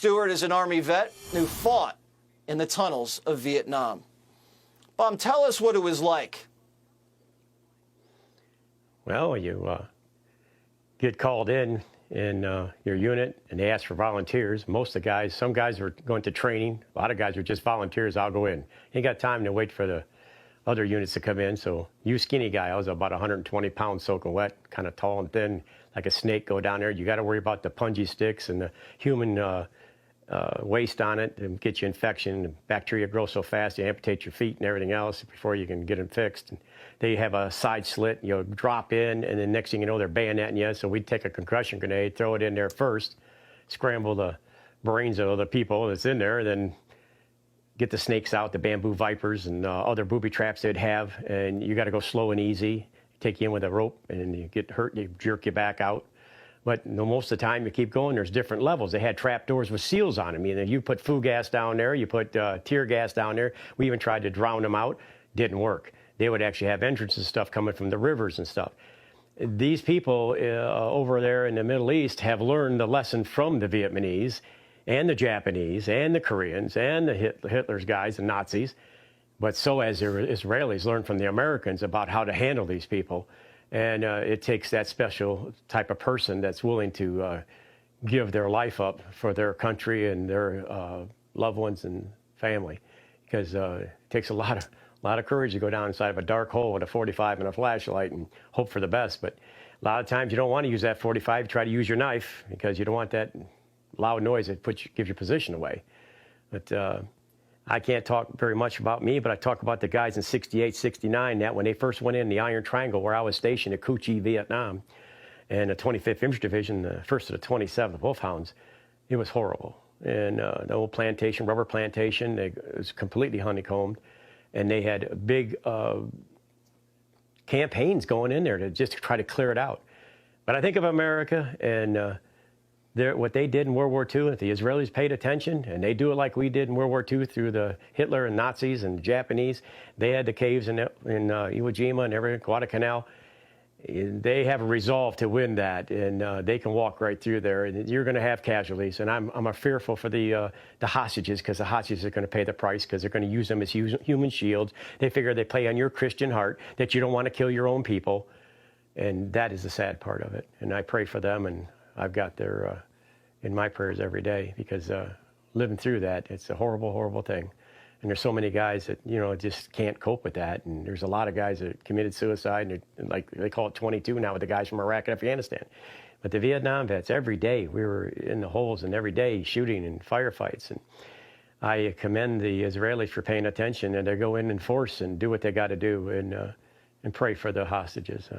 Stewart is an Army vet who fought in the tunnels of Vietnam. Bob, tell us what it was like. Well, you get called in your unit, and they ask for volunteers. Most of the guys, some guys were going to training. A lot of guys were just volunteers. I'll go in. Ain't got time to wait for the other units to come in. So you skinny guy, I was about 120 pounds soaking wet, kind of tall and thin, like a snake, go down there. You got to worry about the punji sticks and the human waste on it and get you infection. And bacteria grow so fast, you amputate your feet and everything else before you can get them fixed. And they have a side slit, you drop in, and then next thing you know, they're bayoneting you. So we'd take a concussion grenade, throw it in there first, scramble the brains of the people that's in there, then get the snakes out, the bamboo vipers and other booby traps they'd have. And you got to go slow and easy, take you in with a rope, and you get hurt, they jerk you back out. But most of the time you keep going, there's different levels. They had trap doors with seals on them. You put food gas down there, you put tear gas down there. We even tried to drown them out. Didn't work. They would actually have entrances and stuff coming from the rivers and stuff. These people over there in the Middle East have learned the lesson from the Vietnamese and the Japanese and the Koreans and the Hitler's guys and Nazis. But so has the Israelis learned from the Americans about how to handle these people. And it takes that special type of person that's willing to give their life up for their country and their loved ones and family, because it takes a lot of courage to go down inside of a dark hole with a 45 and a flashlight and hope for the best. But a lot of times you don't want to use that 45. You try to use your knife because you don't want that loud noise that gives your position away. But I can't talk very much about me, but I talk about the guys in 68, 69, that when they first went in the Iron Triangle where I was stationed at Cu Chi, Vietnam, and the 25th Infantry Division, the 1st to the 27th Wolfhounds, it was horrible. And the old plantation, rubber plantation, it was completely honeycombed. And they had big campaigns going in there to just try to clear it out. But I think of America and what they did in World War II, if the Israelis paid attention, and they do it like we did in World War II through the Hitler and Nazis and the Japanese, they had the caves in Iwo Jima and everything, Guadalcanal. They have a resolve to win that, and they can walk right through there. And you're going to have casualties, and I'm fearful for the hostages, because the hostages are going to pay the price, because they're going to use them as human shields. They figure they play on your Christian heart, that you don't want to kill your own people, and that is the sad part of it. And I pray for them, and I've got their in my prayers every day, because living through that, it's a horrible, horrible thing. And there's so many guys that, just can't cope with that. And there's a lot of guys that committed suicide, and like they call it 22 now with the guys from Iraq and Afghanistan. But the Vietnam vets, every day we were in the holes, and every day shooting and firefights. And I commend the Israelis for paying attention, and they go in force and do what they got to do, and pray for the hostages.